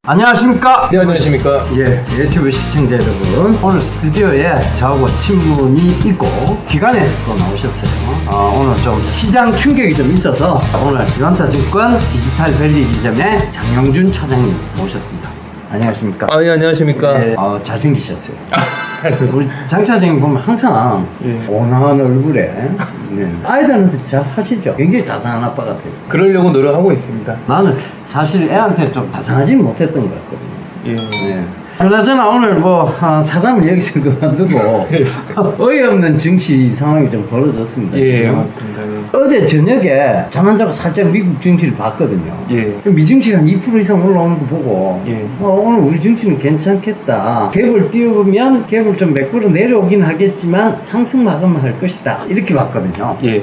안녕하십니까? 네, 안녕하십니까? 예, 유튜브 시청자 여러분. 오늘 스튜디오에 저하고 친분이 있고, 기관에서 또 나오셨어요. 오늘 좀 시장 충격이 좀 있어서, 오늘 유한타증권 디지털밸리 지점의 장영준 차장님 모셨습니다. 안녕하십니까? 아, 예, 안녕하십니까? 네, 잘생기셨어요. 우리 장 차장님 보면 항상 예. 온화한 얼굴에 아이들한테 잘 하시죠? 굉장히 자상한 아빠 같아요. 그러려고 노력하고 있습니다. 나는 사실 애한테 좀 자상하지는 못했던 것 같거든요. 예. 네. 그나저나 오늘 사담을 여기서 그만두고 어이없는 정치 상황이 좀 벌어졌습니다. 예, 그죠? 맞습니다. 예. 어제 저녁에 잠 안 자고 살짝 미국 정치를 봤거든요. 예. 미정치가 한 2% 이상 올라오는 거 보고 예. 오늘 우리 정치는 괜찮겠다. 갭을 띄우면 갭을 좀 몇 프로 내려오긴 하겠지만 상승 마감을 할 것이다. 이렇게 봤거든요. 예.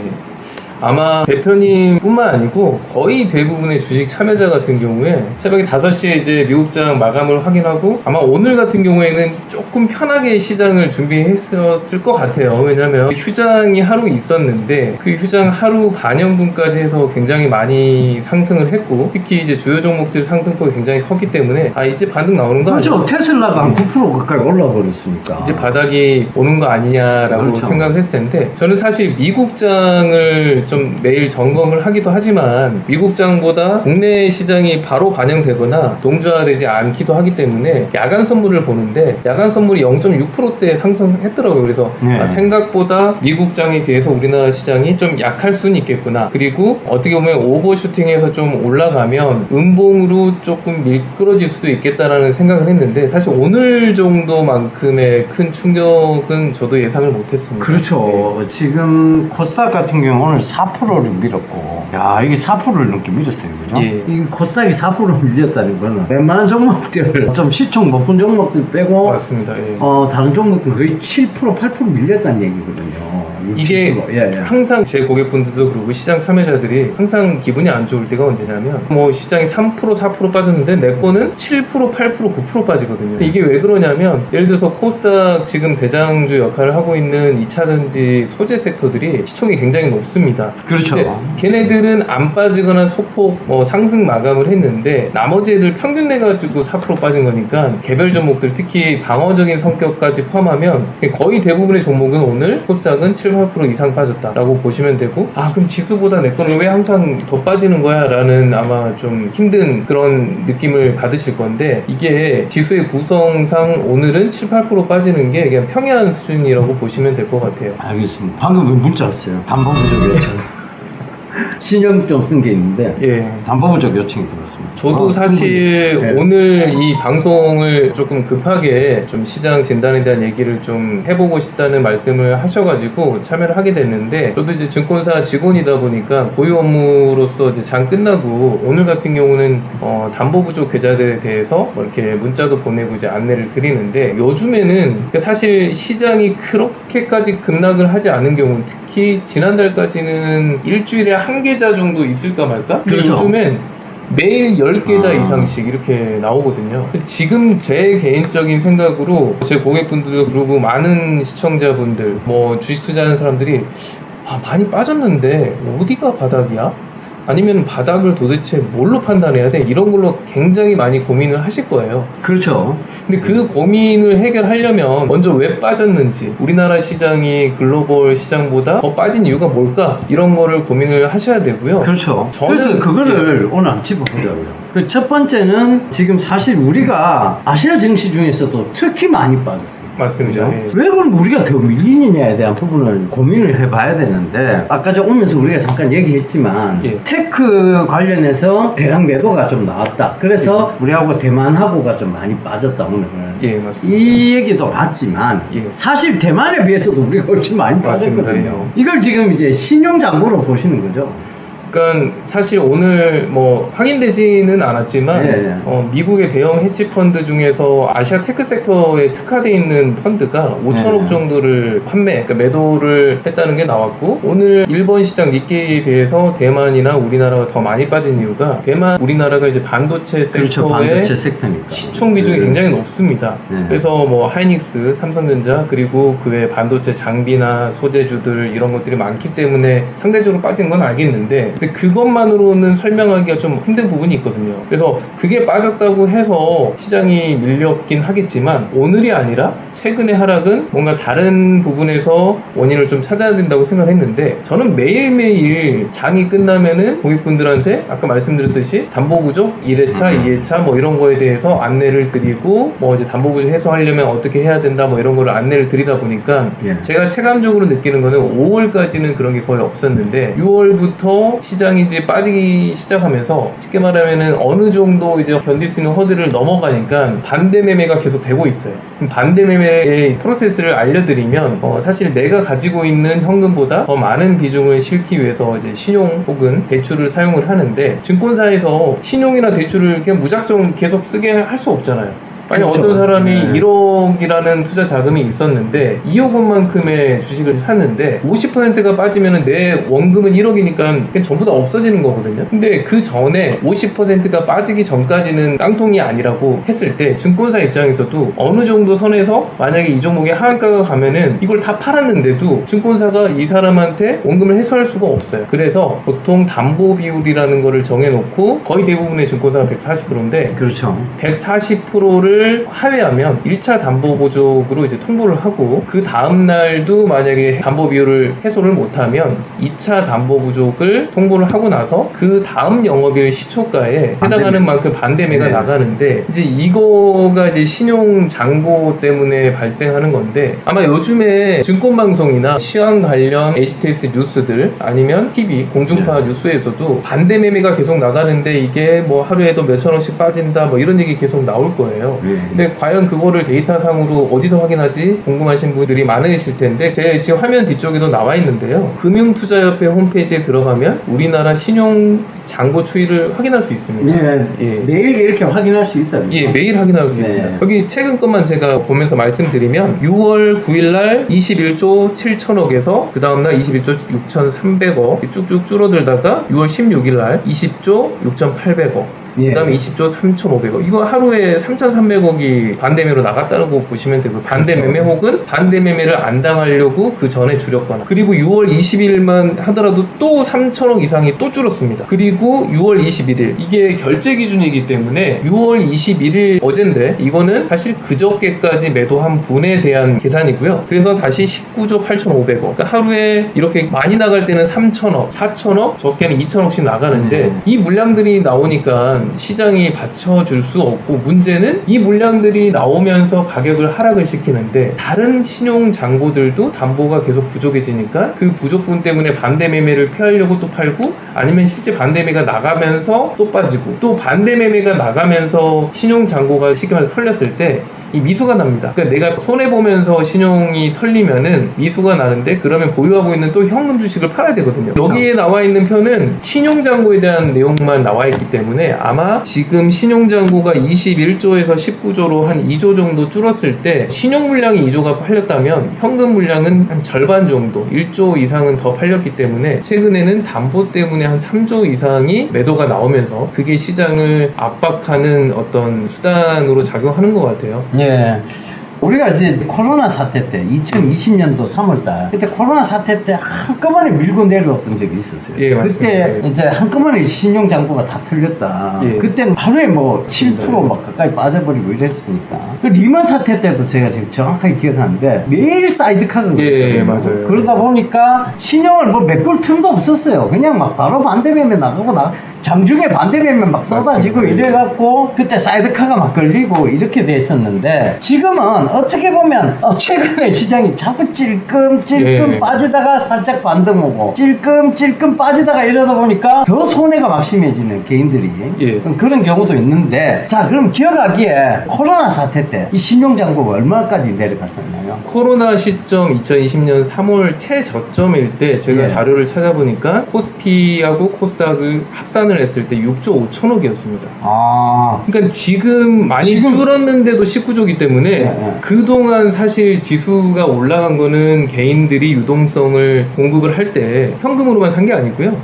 아마 대표님 뿐만 아니고 거의 대부분의 주식 참여자 같은 경우에 새벽에 5시에 이제 미국장 마감을 확인하고 아마 오늘 같은 경우에는 조금 편하게 시장을 준비했었을 것 같아요. 왜냐면 휴장이 하루 있었는데 그 휴장 하루 반영분까지 해서 굉장히 많이 상승을 했고 특히 이제 주요 종목들 상승폭이 굉장히 컸기 때문에 이제 반등 나오는 거 그렇죠. 아니야? 테슬라가 한 9% 가까이 올라와 버렸으니까. 이제 바닥이 오는 거 아니냐라고 그렇죠. 생각을 했을 텐데 저는 사실 미국장을 좀 매일 점검을 하기도 하지만 미국장보다 국내 시장이 바로 반영되거나 동조화되지 않기도 하기 때문에 야간 선물을 보는데 야간 선물이 0.6%대 상승했더라고요. 그래서 네. 생각보다 미국장에 비해서 우리나라 시장이 좀 약할 수는 있겠구나. 그리고 어떻게 보면 오버슈팅해서 좀 올라가면 음봉으로 조금 미끄러질 수도 있겠다라는 생각을 했는데 사실 오늘 정도만큼의 큰 충격은 저도 예상을 못했습니다. 그렇죠. 지금 코스닥 같은 경우 오늘 4%를 밀었고, 야, 이게 4%를 넘게 밀었어요. 그죠? 예. 이 코스닥이 4%를 밀렸다는 거는 웬만한 종목들, 좀 시총 높은 종목들 빼고, 맞습니다. 예. 다른 종목들 거의 7%, 8% 밀렸다는 얘기거든요. 6, 이게 7%. 예, 예. 항상 제 고객분들도 그리고 시장 참여자들이 항상 기분이 안 좋을 때가 언제냐면 뭐 시장이 3% 4% 빠졌는데 내 거는 7% 8% 9% 빠지거든요. 이게 왜 그러냐면 예를 들어서 코스닥 지금 대장주 역할을 하고 있는 2차전지 소재 섹터들이 시총이 굉장히 높습니다. 그렇죠. 근데 걔네들은 안 빠지거나 소폭 상승 마감을 했는데 나머지 애들 평균 내가지고 4% 빠진 거니까 개별 종목들 특히 방어적인 성격까지 포함하면 거의 대부분의 종목은 오늘 코스닥은 7, 8% 이상 빠졌다라고 보시면 되고 그럼 지수보다 내 거는 왜 항상 더 빠지는 거야? 라는 아마 좀 힘든 그런 느낌을 받으실 건데 이게 지수의 구성상 오늘은 7, 8% 빠지는 게 그냥 평이한 수준이라고 보시면 될 것 같아요. 알겠습니다. 방금 문자 왔어요. 담보 부족 요청. 신용 좀 쓴 게 있는데, 예. 담보 부족 요청이 들었습니다. 저도 사실 네. 오늘 이 방송을 조금 급하게 좀 시장 진단에 대한 얘기를 좀 해보고 싶다는 말씀을 하셔가지고 참여를 하게 됐는데 저도 이제 증권사 직원이다 보니까 고유 업무로서 이제 장 끝나고 오늘 같은 경우는 담보 부족 계좌들에 대해서 이렇게 문자도 보내고 이제 안내를 드리는데 요즘에는 사실 시장이 그렇게까지 급락을 하지 않은 경우 특히 지난달까지는 일주일에 한 계좌 정도 있을까 말까? 근데 그렇죠. 요즘엔 매일 10계좌 이상씩 이렇게 나오거든요. 지금 제 개인적인 생각으로 제 고객분들도 그리고 많은 시청자분들 뭐 주식 투자하는 사람들이 많이 빠졌는데 어디가 바닥이야? 아니면 바닥을 도대체 뭘로 판단해야 돼? 이런 걸로 굉장히 많이 고민을 하실 거예요. 그렇죠. 근데 그 고민을 해결하려면 먼저 왜 빠졌는지 우리나라 시장이 글로벌 시장보다 더 빠진 이유가 뭘까? 이런 거를 고민을 하셔야 되고요. 그렇죠. 저는- 그래서 그거를 오늘 한번 짚어보려고요. 그 첫 번째는 지금 사실 우리가 아시아 증시 중에서도 특히 많이 빠졌어요. 맞습니다. 그죠? 예. 왜 그럼 우리가 더 밀리느냐에 대한 부분을 고민을 해봐야 되는데 아까 저 오면서 우리가 잠깐 얘기했지만 예. 테크 관련해서 대량 매도가 좀 나왔다. 그래서 우리하고 대만하고가 좀 많이 빠졌다 오늘. 예, 맞습니다. 이 얘기도 맞지만 예. 사실 대만에 비해서도 우리가 훨씬 많이 맞습니다. 빠졌거든요. 이걸 지금 이제 신용장부로 보시는 거죠. 그러니까 사실 오늘 뭐 확인되지는 않았지만 예, 예. 미국의 대형 헤지 펀드 중에서 아시아 테크 섹터에 특화되어 있는 펀드가 5천억 예. 정도를 그러니까 매도를 했다는 게 나왔고 오늘 일본 시장 니케이에 비해서 대만이나 우리나라가 더 많이 빠진 이유가 대만, 우리나라가 이제 반도체 그렇죠. 섹터의 반도체 섹터니까. 시총 비중이 네. 굉장히 높습니다. 네. 그래서 뭐 하이닉스, 삼성전자 그리고 그 외 반도체 장비나 소재주들 이런 것들이 많기 때문에 상대적으로 빠진 건 알겠는데 근데 그것만으로는 설명하기가 좀 힘든 부분이 있거든요. 그래서 그게 빠졌다고 해서 시장이 밀렸긴 하겠지만 오늘이 아니라 최근의 하락은 뭔가 다른 부분에서 원인을 좀 찾아야 된다고 생각을 했는데, 저는 매일매일 장이 끝나면은 고객분들한테 아까 말씀드렸듯이 담보부족 1회차, 2회차 뭐 이런 거에 대해서 안내를 드리고, 뭐 이제 담보부족 해소하려면 어떻게 해야 된다 뭐 이런 거를 안내를 드리다 보니까 예. 제가 체감적으로 느끼는 거는 5월까지는 그런 게 거의 없었는데 6월부터 시장이 이제 빠지기 시작하면서 쉽게 말하면은 어느 정도 이제 견딜 수 있는 허들을 넘어가니까 반대 매매가 계속 되고 있어요. 그럼 반대 매매의 프로세스를 알려드리면 사실 내가 가지고 있는 현금보다 더 많은 비중을 실기 위해서 이제 신용 혹은 대출을 사용을 하는데, 증권사에서 신용이나 대출을 그냥 무작정 계속 쓰게 할 수 없잖아요. 아니, 그렇죠. 어떤 사람이 네. 1억이라는 투자 자금이 있었는데 2억 원만큼의 주식을 샀는데 50%가 빠지면 내 원금은 1억이니까 그냥 전부 다 없어지는 거거든요. 근데 그 전에 50%가 빠지기 전까지는 깡통이 아니라고 했을 때 증권사 입장에서도 어느 정도 선에서 만약에 이 종목에 하한가가 가면은 이걸 다 팔았는데도 증권사가 이 사람한테 원금을 해소할 수가 없어요. 그래서 보통 담보 비율이라는 거를 정해놓고 거의 대부분의 증권사가 140%인데 그렇죠. 140%를 하회하면 1차 담보 보족으로 이제 통보를 하고, 그 다음 날도 만약에 담보 비율을 해소를 못하면 2차 담보 부족을 통보를 하고 나서 그 다음 영업일 시초가에 해당하는 만큼 반대매가 네. 나가는데, 이제 이거가 이제 신용 잔고 때문에 발생하는 건데, 아마 요즘에 증권방송이나 시황 관련 HTS 뉴스들 아니면 TV 공중파 뉴스에서도 반대매매가 계속 나가는데 이게 뭐 하루에도 몇천 원씩 빠진다 뭐 이런 얘기 계속 나올 거예요. 근데 과연 그거를 데이터상으로 어디서 확인하지? 궁금하신 분들이 많으실 텐데, 제 지금 화면 뒤쪽에도 나와 있는데요. 금융투자협회 홈페이지에 들어가면 우리나라 신용 잔고 추이를 확인할 수 있습니다. 예. 매일 이렇게 확인할 수 있다. 예, 매일 확인할 수 네. 있습니다. 여기 최근 것만 제가 보면서 말씀드리면 6월 9일날 21조 7천억에서 그 다음날 21조 6,300억 쭉쭉 줄어들다가 6월 16일날 20조 6,800억, 예. 그 다음에 20조 3,500억. 이거 하루에 3,300억이 반대매로 나갔다는 거 보시면 되고, 반대매매 혹은 반대매매를 안 당하려고 그 전에 줄였거나, 그리고 6월 20일만 하더라도 또 3,000억 이상이 또 줄었습니다. 그리고 6월 21일, 이게 결제 기준이기 때문에 6월 21일 어젠데 이거는 사실 그저께까지 매도한 분에 대한 계산이고요. 그래서 다시 19조 8,500억. 그러니까 하루에 이렇게 많이 나갈 때는 3,000억, 4,000억, 적게는 2,000억씩 나가는데 이 물량들이 나오니까 시장이 받쳐줄 수 없고, 문제는 이 물량들이 나오면서 가격을 하락을 시키는데 다른 신용 잔고들도 담보가 계속 부족해지니까 그 부족분 때문에 반대 매매를 피하려고 또 팔고, 아니면 실제 반대 매매가 나가면서 또 빠지고, 또 반대 매매가 나가면서 신용 잔고가 쉽게 말해서 털렸을 때 이 미수가 납니다. 그러니까 내가 손해보면서 신용이 털리면은 미수가 나는데, 그러면 보유하고 있는 또 현금 주식을 팔아야 되거든요. 여기에 나와 있는 편은 신용잔고에 대한 내용만 나와 있기 때문에 아마 지금 신용잔고가 21조에서 19조로 한 2조 정도 줄었을 때 신용 물량이 2조가 팔렸다면 현금 물량은 한 절반 정도, 1조 이상은 더 팔렸기 때문에 최근에는 담보 때문에 한 3조 이상이 매도가 나오면서 그게 시장을 압박하는 어떤 수단으로 작용하는 것 같아요. 예. 우리가 이제 코로나 사태 때 2020년도 3월달 그때 코로나 사태 때 한꺼번에 밀고 내려왔던 적이 있었어요. 예, 그때 맞습니다. 이제 한꺼번에 신용 잔고가 다 털렸다. 예. 그때는 하루에 뭐 7%막 가까이 빠져버리고 이랬으니까. 그 리먼 사태 때도 제가 지금 정확하게 기억하는데 매일 사이드카가 예, 맞아요. 그러다 보니까 신용을 뭐 메꿀 틈도 없었어요. 그냥 막 바로 반대매매 나가고 장중에 반대매매 막 쏟아지고 맞습니다. 이래갖고 그때 사이드카가 막 걸리고 이렇게 됐었는데, 지금은 어떻게 보면 최근에 시장이 자꾸 찔끔찔끔 예. 빠지다가 살짝 반등 오고 찔끔찔끔 빠지다가 이러다 보니까 더 손해가 막심해지는 개인들이 예. 그런 경우도 있는데, 자 그럼 기억하기에 코로나 사태 때 이 신용잔고가 얼마까지 내려갔었나요? 코로나 시점 2020년 3월 최저점일 때 제가 예. 자료를 찾아보니까 코스피하고 코스닥을 합산을 판단을 했을 때 6조 5천억이었습니다. 아, 그러니까 지금 많이 줄었는데도 19조기 때문에 네. 그동안 사실 지수가 올라간 거는 개인들이 유동성을 공급을 할 때 현금으로만 산 게 아니고요.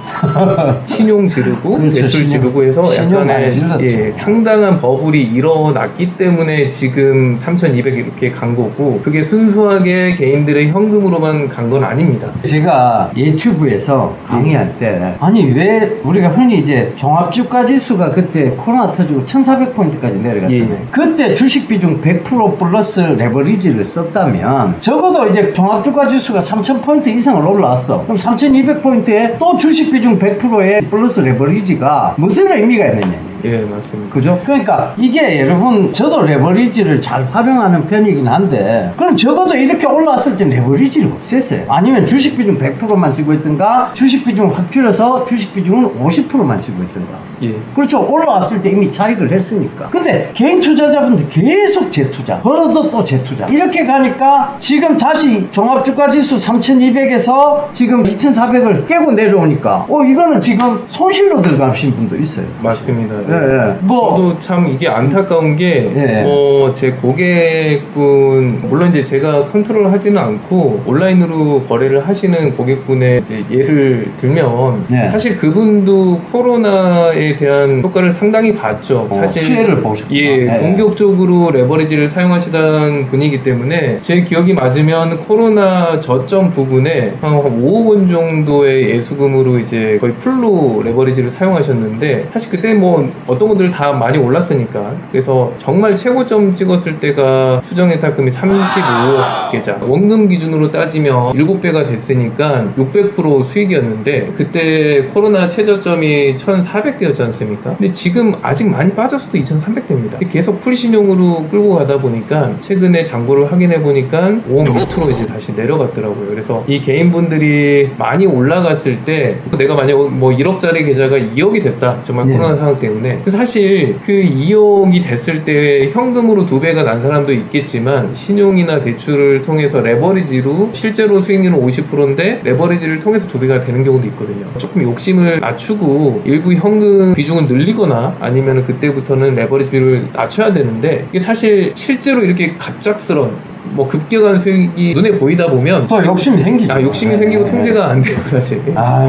신용 지르고 그렇죠, 대출 신용. 지르고 해서 신용 많이 약간의 질렀죠. 상당한 버블이 일어났기 때문에 지금 3,200 이렇게 간 거고 그게 순수하게 개인들의 현금으로만 간 건 아닙니다. 제가 유튜브에서 강의할 때 아니 왜 우리가 흔히 이제 종합주가 지수가 그때 코로나 터지고 1400포인트까지 내려갔잖아요. 예. 그때 주식 비중 100% 플러스 레버리지를 썼다면 적어도 이제 종합주가 지수가 3000포인트 이상을 올라왔어. 그럼 3200포인트에 또 주식 비중 100%의 플러스 레버리지가 무슨 의미가 있느냐. 예, 맞습니다. 그죠? 그러니까 이게 여러분 저도 레버리지를 잘 활용하는 편이긴 한데 그럼 적어도 이렇게 올라왔을 때 레버리지를 없앴어요. 아니면 주식 비중 100%만 쥐고 있든가 주식 비중을 확 줄여서 주식 비중은 50%만 쥐고 있든가. 예. 그렇죠. 올라왔을 때 이미 차익을 했으니까. 근데 개인 투자자분들 계속 재투자 벌어도 또 재투자 이렇게 가니까 지금 다시 종합주가지수 3200에서 지금 2400을 깨고 내려오니까 이거는 지금 손실로 들어가신 분도 있어요. 맞습니다. 예, 예. 저도 참 이게 안타까운 게, 예. 제 고객분, 물론 이제 제가 컨트롤 하지는 않고 온라인으로 거래를 하시는 고객분의 이제 예를 들면, 예. 사실 그분도 코로나에 대한 효과를 상당히 봤죠. 사실. 수혜를 보셨구나. 예, 예. 공격적으로 레버리지를 사용하시던 분이기 때문에 제 기억이 맞으면 코로나 저점 부분에 한 5억 원 정도의 예수금으로 이제 거의 풀로 레버리지를 사용하셨는데 사실 그때 뭐 어떤 분들 다 많이 올랐으니까 그래서 정말 최고점 찍었을 때가 수정예탁금이 35억 계좌 원금 기준으로 따지면 7배가 됐으니까 600% 수익이었는데 그때 코로나 최저점이 1,400대였지 않습니까? 근데 지금 아직 많이 빠졌어도 2,300대입니다. 계속 풀신용으로 끌고 가다 보니까 최근에 잔고를 확인해 보니까 5억 밑으로 이제 다시 내려갔더라고요. 그래서 이 개인분들이 많이 올라갔을 때 내가 만약 뭐 1억짜리 계좌가 2억이 됐다. 정말 네. 코로나 상황 때문에 사실 그 2억이 됐을 때 현금으로 2배가 난 사람도 있겠지만 신용이나 대출을 통해서 레버리지로 실제로 수익률은 50%인데 레버리지를 통해서 2배가 되는 경우도 있거든요. 조금 욕심을 낮추고 일부 현금 비중을 늘리거나 아니면 그때부터는 레버리지를 낮춰야 되는데 이게 사실 실제로 이렇게 갑작스런 뭐 급격한 수익이 눈에 보이다 보면 또 욕심이 생기죠. 욕심이 생기고 통제가 안 돼요 사실.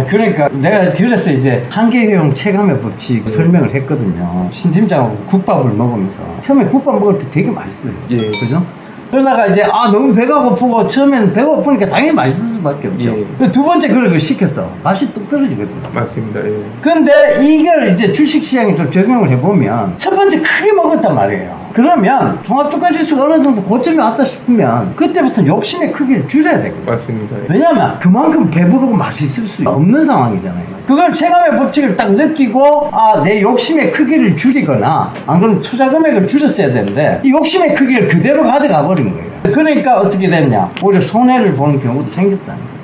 그러니까 내가 그래서 이제 한계형 체감의 법칙 설명을 했거든요. 신 팀장하고 국밥을 먹으면서 처음에 국밥 먹을 때 되게 맛있어요. 예. 그죠? 그러다가 이제 너무 배가 고프고 처음에는 배가 고프니까 당연히 맛있을 수밖에 없죠. 예. 두 번째 그걸 시켰어. 맛이 뚝 떨어지거든요. 맞습니다. 예. 근데 이걸 이제 주식시장에 좀 적용을 해보면 첫 번째 크게 먹었단 말이에요. 그러면 종합주가지수가 어느 정도 고점이 왔다 싶으면 그때부터 욕심의 크기를 줄여야 되거든요. 맞습니다. 예. 왜냐하면 그만큼 배부르고 맛있을 수 없는 상황이잖아요. 그걸 체감의 법칙을 딱 느끼고 내 욕심의 크기를 줄이거나 안 그러면 투자 금액을 줄였어야 되는데 이 욕심의 크기를 그대로 가져가 버린 거예요. 그러니까 어떻게 됐냐, 오히려 손해를 보는 경우도 생겼다는 거죠.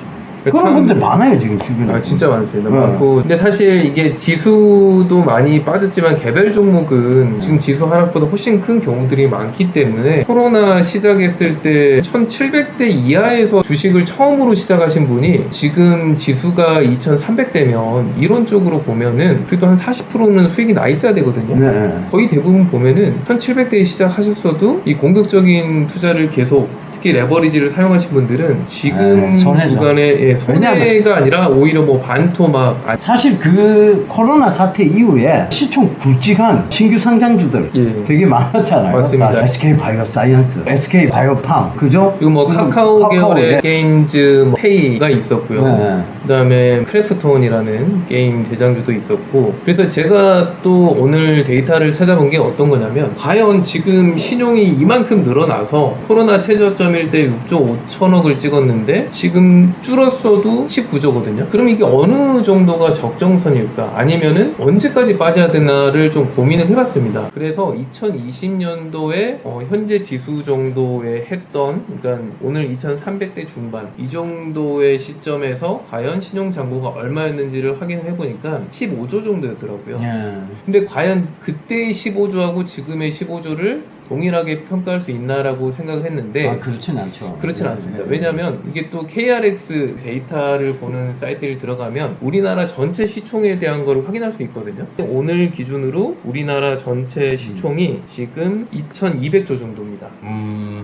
그런 분들 많아요 지금 주변에. 진짜 많습니다. 많고. 근데 사실 이게 지수도 많이 빠졌지만 개별 종목은 지금 지수 하락보다 훨씬 큰 경우들이 많기 때문에 코로나 시작했을 때 1700대 이하에서 주식을 처음으로 시작하신 분이 지금 지수가 2300대면 이론적으로 보면은 그래도 한 40%는 수익이 나 있어야 되거든요. 네. 거의 대부분 보면은 1700대에 시작하셨어도 이 공격적인 투자를 계속 특히 레버리지를 사용하신 분들은 지금 손해죠. 구간에 손해가 아니라 오히려 뭐 반토막 사실 그 코로나 사태 이후에 시총 굵직한 신규 상장주들 예. 되게 많았잖아요. 맞습니다. SK 바이오사이언스, SK 바이오팜, 그죠? 그리고 뭐 카카오 계열의 예. 게임즈 뭐 페이가 있었고요. 네. 그다음에 크래프톤이라는 게임 대장주도 있었고 그래서 제가 또 오늘 데이터를 찾아본 게 어떤 거냐면 과연 지금 신용이 이만큼 늘어나서 코로나 최저점일 때 6조 5천억을 찍었는데 지금 줄었어도 19조거든요. 그럼 이게 어느 정도가 적정선일까? 아니면은 언제까지 빠져야 되나를 좀 고민을 해봤습니다. 그래서 2020년도에 현재 지수 정도에 했던 그러니까 오늘 2300대 중반 이 정도의 시점에서 과연 신용잔고가 얼마였는지를 확인을 해보니까 15조 정도였더라고요. 예. 근데 과연 그때의 15조하고 지금의 15조를 동일하게 평가할 수 있나라고 생각을 했는데 그렇진 않죠. 그렇진 네, 않습니다. 네. 왜냐하면 이게 또 KRX 데이터를 보는 사이트를 들어가면 우리나라 전체 시총에 대한 걸 확인할 수 있거든요. 오늘 기준으로 우리나라 전체 시총이 지금 2,200조 정도입니다.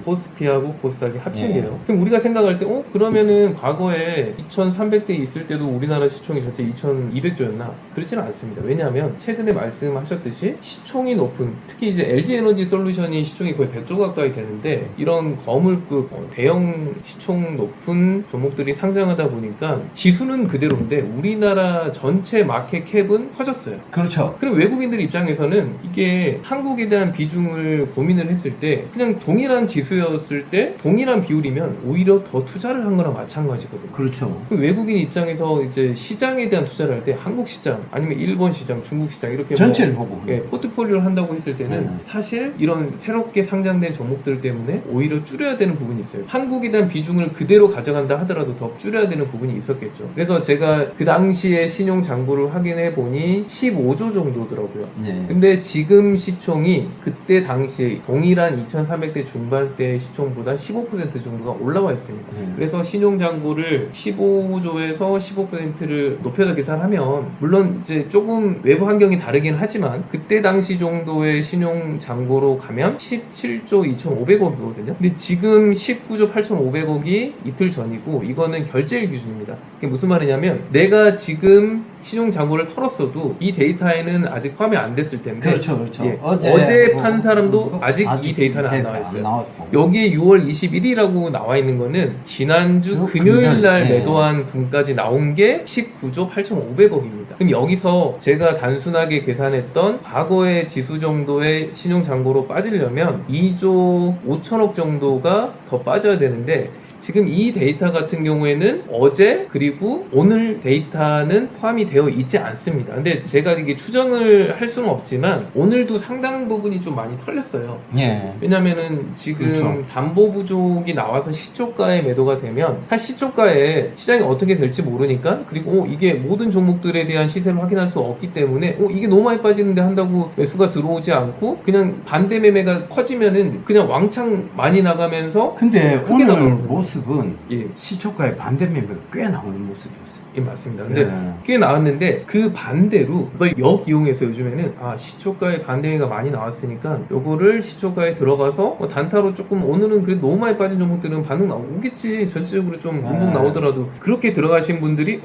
코스피하고 코스닥이 합친 게요. 그럼 우리가 생각할 때 그러면은 과거에 2,300대 있을 때도 우리나라 시총이 전체 2,200조였나? 그렇지는 않습니다. 왜냐하면 최근에 말씀하셨듯이 시총이 높은, 특히 이제 LG에너지 솔루션이 시총이 거의 100조 가까이 되는데 이런 거물급 대형 시총 높은 종목들이 상장하다 보니까 지수는 그대로인데 우리나라 전체 마켓 캡은 커졌어요. 그렇죠. 그럼 외국인들 입장에서는 이게 한국에 대한 비중을 고민을 했을 때 그냥 동일한 지수였을 때 동일한 비율이면 오히려 더 투자를 한 거랑 마찬가지거든요. 그렇죠. 그 외국인 입장에서 이제 시장에 대한 투자를 할 때 한국 시장 아니면 일본 시장, 중국 시장 이렇게 전체를 보고. 포트폴리오를 한다고 했을 때는 네. 사실 이런 새롭게 상장된 종목들 때문에 오히려 줄여야 되는 부분이 있어요. 한국에 대한 비중을 그대로 가져간다 하더라도 더 줄여야 되는 부분이 있었겠죠. 그래서 제가 그 당시에 신용 잔고를 확인해 보니 15조 정도더라고요. 네. 근데 지금 시총이 그때 당시에 동일한 2,300대 중반대 시총보다 15% 정도가 올라와 있습니다. 그래서 신용 잔고를 15조에서 15%를 높여서 계산하면 물론 이제 조금 외부 환경이 다르긴 하지만 그때 당시 정도의 신용 잔고로 가면 17조 2,500억이거든요. 근데 지금 19조 8,500억이 이틀 전이고 이거는 결제일 기준입니다. 그게 무슨 말이냐면 내가 지금 신용 잔고를 털었어도 이 데이터에는 아직 포함이 안 됐을 텐데 그렇죠, 그렇죠. 예, 어제 어제 뭐, 판 사람도 아직 이 데이터는 안 나와 있어요. 여기에 6월 21일이라고 나와 있는 거는 지난주 금요일 날 네. 매도한 분까지 나온 게 19조 8,500억입니다. 그럼 여기서 제가 단순하게 계산했던 과거의 지수 정도의 신용 잔고로 빠지려면 2조 5천억 정도가 더 빠져야 되는데 지금 이 데이터 같은 경우에는 어제 그리고 오늘 데이터는 포함이 되어 있지 않습니다. 근데 제가 이게 추정을 할 수는 없지만 오늘도 상당 부분이 좀 많이 털렸어요. 예. 왜냐면은 지금 그렇죠. 담보 부족이 나와서 시초가에 매도가 되면 한 시초가에 시장이 어떻게 될지 모르니까 그리고 이게 모든 종목들에 대한 시세를 확인할 수 없기 때문에 이게 너무 많이 빠지는데 한다고 매수가 들어오지 않고 그냥 반대 매매가 커지면은 그냥 왕창 많이 나가면서 근데 크게 오늘 나가는 모습은 예. 시초가의 반대 매매가 꽤 나오는 모습이었어요. 예, 맞습니다. 근데 네. 꽤 나왔는데 그 반대로 그걸 역이용해서 요즘에는 시초가에 반대가 많이 나왔으니까 요거를 시초가에 들어가서 단타로 조금 오늘은 그래도 너무 많이 빠진 종목들은 반응 나오겠지. 전체적으로 좀 운동 나오더라도 그렇게 들어가신 분들이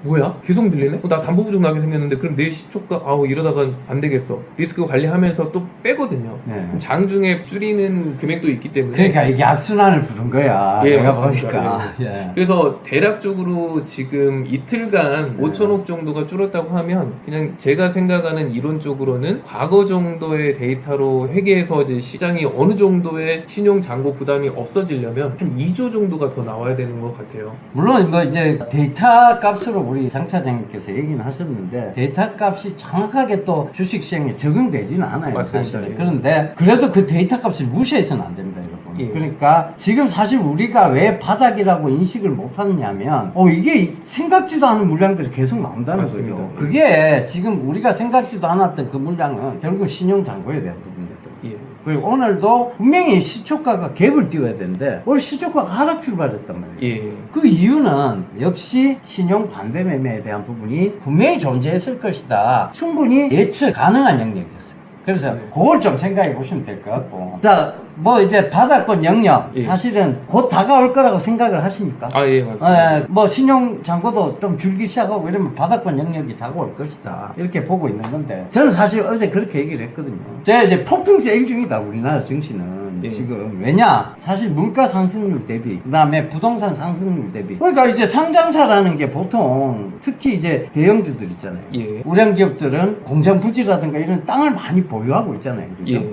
뭐야? 계속 밀리네? 나 담보 부족 나게 생겼는데 그럼 내일 시초가 이러다간 안 되겠어. 리스크 관리하면서 또 빼거든요. 네. 장중에 줄이는 금액도 있기 때문에 그러니까 이게 악순환을 부른 거야. 예, 내가 맞습니다. 보니까. 예. 그래서 대략적으로 지금 이틀간 5천억 정도가 줄었다고 하면 그냥 제가 생각하는 이론적으로는 과거 정도의 데이터로 회계해서 이제 시장이 어느 정도의 신용 잔고 부담이 없어지려면 한 2조 정도가 더 나와야 되는 것 같아요. 물론 뭐 이제 데이터 값으로 우리 장 차장님께서 얘기는 하셨는데 데이터 값이 정확하게 또 주식시장에 적용되지는 않아요. 맞습니다. 사실은. 예. 그런데 그래도 그 데이터 값을 무시해서는 안 됩니다, 여러분. 예. 그러니까 지금 사실 우리가 왜 바닥이라면 인식을 못하느냐면 이게 생각지도 않은 물량들이 계속 나온다는 맞습니다. 거죠. 그게 지금 우리가 생각지도 않았던 그 물량은 결국 신용잔고에 대한 부분이었던 거예요. 예. 그리고 오늘도 분명히 시초가가 갭을 띄워야 되는데 오늘 시초가가 하락 출발했단 말이에요. 예. 그 이유는 역시 신용 반대 매매에 대한 부분이 분명히 존재했을 것이다. 충분히 예측 가능한 영역이었어요. 그래서 그걸 좀 생각해 보시면 될 것 같고. 자, 뭐 이제 바닥권 영역 예. 사실은 곧 다가올 거라고 생각을 하십니까? 예, 맞습니다. 뭐 신용 잔고도 좀 줄기 시작하고 이러면 바닥권 영역이 다가올 것이다 이렇게 보고 있는 건데 저는 사실 어제 그렇게 얘기를 했거든요. 제가 이제 폭풍 세일 중이다 우리나라 증시는. 예. 지금 왜냐 사실 물가 상승률 대비 그다음에 부동산 상승률 대비 그러니까 이제 상장사라는 게 보통 특히 이제 대형주들 있잖아요. 예. 우량 기업들은 공장 부지라든가 이런 땅을 많이 보유하고 있잖아요. 그죠? 예.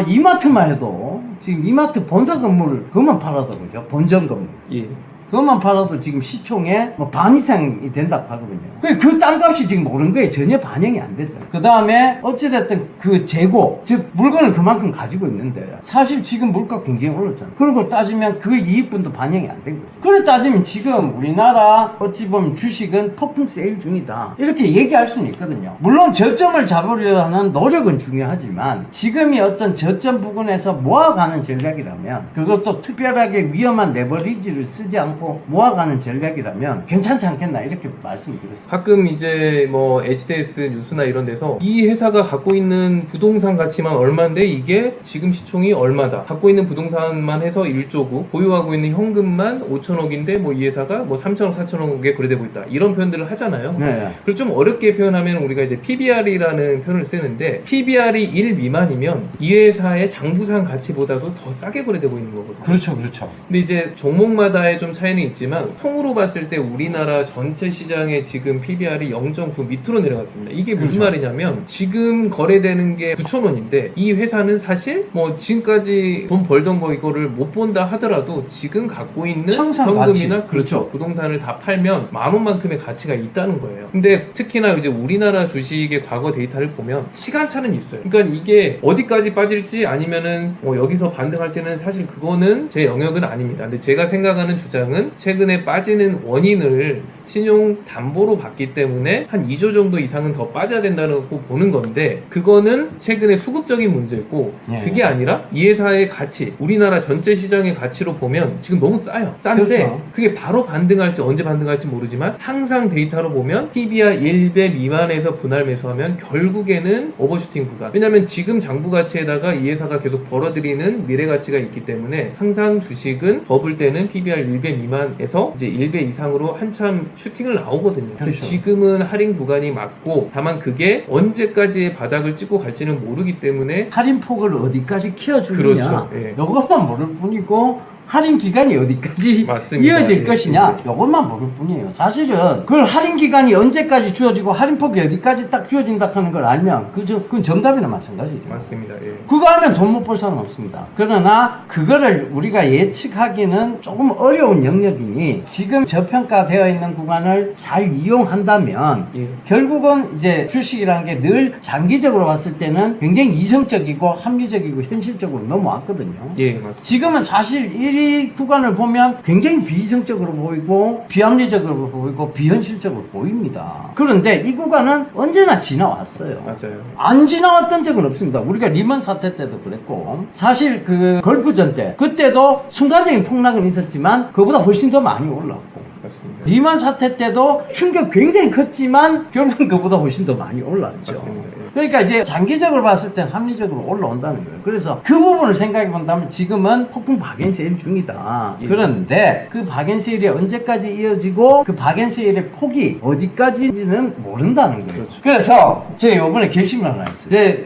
이마트만 해도 지금 이마트 본사 건물 그만 팔아도 그죠? 본점 건물. 예. 그것만 팔아도 지금 시총의 뭐 반 이상이 된다고 하거든요. 그 땅값이 지금 오른 거에 전혀 반영이 안 되잖아요. 그 다음에 어찌됐든 그 재고, 즉 물건을 그만큼 가지고 있는데 사실 지금 물가 굉장히 올랐잖아요. 그리고 따지면 그 이익분도 반영이 안 된 거죠. 그래 따지면 지금 우리나라 어찌 보면 주식은 폭풍 세일 중이다, 이렇게 얘기할 수는 있거든요. 물론 저점을 잡으려 하는 노력은 중요하지만 지금이 어떤 저점 부근에서 모아가는 전략이라면, 그것도 특별하게 위험한 레버리지를 쓰지 않고 모아가는 전략이라면 괜찮지 않겠나, 이렇게 말씀드렸습니다. 가끔 이제 뭐 HTS 뉴스나 이런 데서 이 회사가 갖고 있는 부동산 가치만 얼마인데 이게 지금 시총이 얼마다, 갖고 있는 부동산만 해서 1조고 보유하고 있는 현금만 5천억인데 뭐 이 회사가 뭐 3천억 4천억에 거래되고 있다, 이런 표현들을 하잖아요. 네. 그리고 좀 어렵게 표현하면 우리가 이제 PBR이라는 표현을 쓰는데, PBR이 1 미만이면 이 회사의 장부상 가치보다도 더 싸게 거래되고 있는 거거든요. 그렇죠, 그렇죠. 근데 이제 종목마다의 좀 차이는 있지만 통으로 봤을 때 우리나라 전체 시장의 지금 PBR이 0.9 밑으로 내려갔습니다. 이게 무슨 그렇죠. 말이냐면 지금 거래되는 게 9,000원인데 이 회사는 사실 뭐 지금까지 돈 벌던 거 이거를 못 본다 하더라도 지금 갖고 있는 청산 현금이나 가치. 그렇죠. 그렇죠. 부동산을 다 팔면 10,000원만큼의 가치가 있다는 거예요. 근데 특히나 이제 우리나라 주식의 과거 데이터를 보면 시간차는 있어요. 그러니까 이게 어디까지 빠질지 아니면은 뭐 여기서 반등할지는 사실 그거는 제 영역은 아닙니다. 근데 제가 생각하는 주장은 최근에 빠지는 원인을 신용 담보로 봤기 때문에 한 2조 정도 이상은 더 빠져야 된다고 보는 건데, 그거는 최근에 수급적인 문제고 예. 그게 아니라 이 회사의 가치, 우리나라 전체 시장의 가치로 보면 지금 너무 싸요. 싼데 그렇죠. 그게 바로 반등할지 언제 반등할지 모르지만 항상 데이터로 보면 PBR 1배 미만에서 분할 매수하면 결국에는 오버슈팅 구간. 왜냐면 지금 장부 가치에다가 이 회사가 계속 벌어들이는 미래 가치가 있기 때문에 항상 주식은 버블 때는 PBR 1배 미만에서 이제 1배 이상으로 한참 슈팅을 나오거든요. 근데 그렇죠. 지금은 할인 구간이 맞고, 다만 그게 언제까지의 바닥을 찍고 갈지는 모르기 때문에 할인폭을 어디까지 키워주느냐, 그렇죠. 예. 이것만 모를 뿐이고, 할인 기간이 어디까지 맞습니다. 이어질 예. 것이냐, 이것만 모를 뿐이에요. 사실은 그걸 할인 기간이 언제까지 주어지고 할인폭이 어디까지 딱 주어진다 하는 걸 알면 그건 정답이나 마찬가지죠. 맞습니다. 예. 그거 알면 돈 못 벌 사람 없습니다. 그러나 그거를 우리가 예측하기는 조금 어려운 영역이니 지금 저평가되어 있는 구간을 잘 이용한다면 예. 결국은 이제 주식이라는 게 늘 장기적으로 봤을 때는 굉장히 이성적이고 합리적이고 현실적으로 넘어왔거든요. 예, 맞습니다. 지금은 사실 이 구간을 보면 굉장히 비이성적으로 보이고 비합리적으로 보이고 비현실적으로 보입니다. 그런데 이 구간은 언제나 지나왔어요. 맞아요. 안 지나왔던 적은 없습니다. 우리가 리먼 사태 때도 그랬고, 사실 그 걸프전 때 그때도 순간적인 폭락은 있었지만 그보다 훨씬 더 많이 올랐고, 맞습니다. 리먼 사태 때도 충격 굉장히 컸지만 결국은 그보다 훨씬 더 많이 올랐죠. 맞습니다. 예. 그러니까 이제 장기적으로 봤을 땐 합리적으로 올라온다는 거예요. 그래서 그 부분을 생각해 본다면 지금은 폭풍 박앤세일 중이다. 예. 그런데 그 박앤세일이 언제까지 이어지고 그 박앤세일의 폭이 어디까지인지는 모른다는 거예요. 그렇죠. 그래서 제가 이번에 결심을 하나 했어요. 제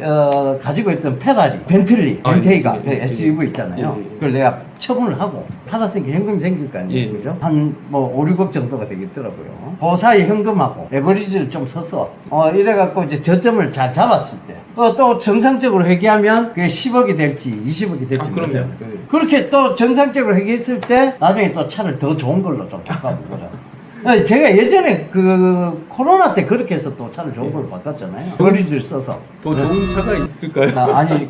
가지고 있던 페라리, 벤틀리, 아, 벤테이가 예, 예, SUV 있잖아요. 예, 예. 그걸 내가 처분을 하고 팔았으니까 현금이 생길 거 아니에요. 예. 그죠? 한 뭐 5, 6억 정도가 되겠더라고요. 그 사이에 현금하고 레버리지를 좀 써서 이래갖고 이제 저점을 잘 잡았을 때 또 정상적으로 회계하면 그게 10억이 될지 20억이 될지 아, 그럼요. 몰라요. 네. 그렇게 또 정상적으로 회계했을 때 나중에 또 차를 더 좋은 걸로 좀 바꿔보고요. 제가 예전에 그 코로나 때 그렇게 해서 또 차를 좋은 걸로 바꿨잖아요. 레버리지를 써서. 더 좋은 차가 있을까요? 아니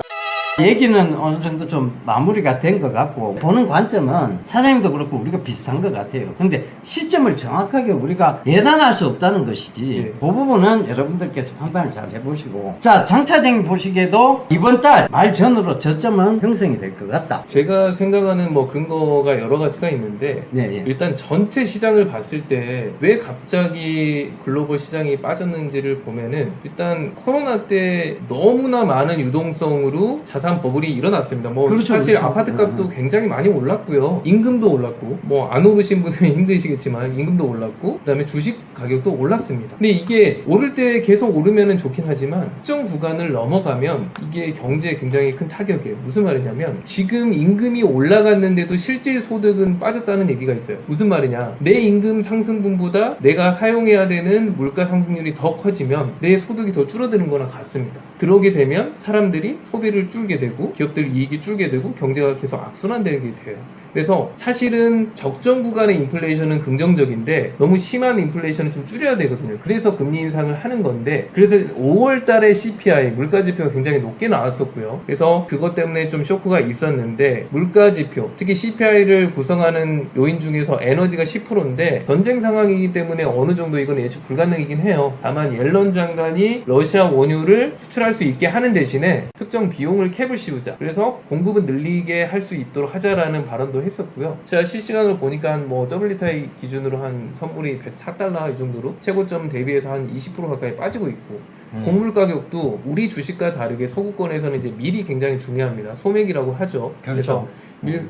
얘기는 어느 정도 좀 마무리가 된 것 같고, 보는 관점은 사장님도 그렇고 우리가 비슷한 것 같아요. 근데 시점을 정확하게 우리가 예단할 수 없다는 것이지, 예. 그 부분은 여러분들께서 판단을 잘 해보시고, 자, 장차장님 보시기에도 이번 달 말 전으로 저점은 형성이 될 것 같다. 제가 생각하는 뭐 근거가 여러 가지가 있는데, 예, 예. 일단 전체 시장을 봤을 때 왜 갑자기 글로벌 시장이 빠졌는지를 보면은, 일단 코로나 때 너무나 많은 유동성으로 자산 버블이 일어났습니다. 뭐 그렇죠, 사실 그렇죠. 아파트 값도 굉장히 많이 올랐고요. 임금도 올랐고, 뭐 안 오르신 분들은 힘드시겠지만 임금도 올랐고, 그다음에 주식 가격도 올랐습니다. 근데 이게 오를 때 계속 오르면은 좋긴 하지만 특정 구간을 넘어가면 이게 경제에 굉장히 큰 타격이에요. 무슨 말이냐면 지금 임금이 올라갔는데도 실질 소득은 빠졌다는 얘기가 있어요. 무슨 말이냐? 내 임금 상승분보다 내가 사용해야 되는 물가 상승률이 더 커지면 내 소득이 더 줄어드는 거나 같습니다. 그러게 되면 사람들이 소비를 줄게 되고 기업들 이익이 줄게 되고 경제가 계속 악순환되게 돼요. 그래서 사실은 적정 구간의 인플레이션은 긍정적인데 너무 심한 인플레이션은 좀 줄여야 되거든요. 그래서 금리 인상을 하는 건데, 그래서 5월 달에 CPI 물가 지표가 굉장히 높게 나왔었고요. 그래서 그것 때문에 좀 쇼크가 있었는데, 물가 지표, 특히 CPI를 구성하는 요인 중에서 에너지가 10%인데 전쟁 상황이기 때문에 어느 정도 이건 예측 불가능이긴 해요. 다만 옐런 장관이 러시아 원유를 수출할 수 있게 하는 대신에 특정 비용을 캡을 씌우자, 그래서 공급은 늘리게 할 수 있도록 하자라는 발언도 했었고요. 제가 실시간으로 보니까 뭐 WTI 기준으로 한 선물이 104달러 이 정도로 최고점 대비해서 한 20% 가까이 빠지고 있고, 곡물 가격도 우리 주식과 다르게 소구권에서는 이제 밀이 굉장히 중요합니다. 소맥이라고 하죠. 그렇죠.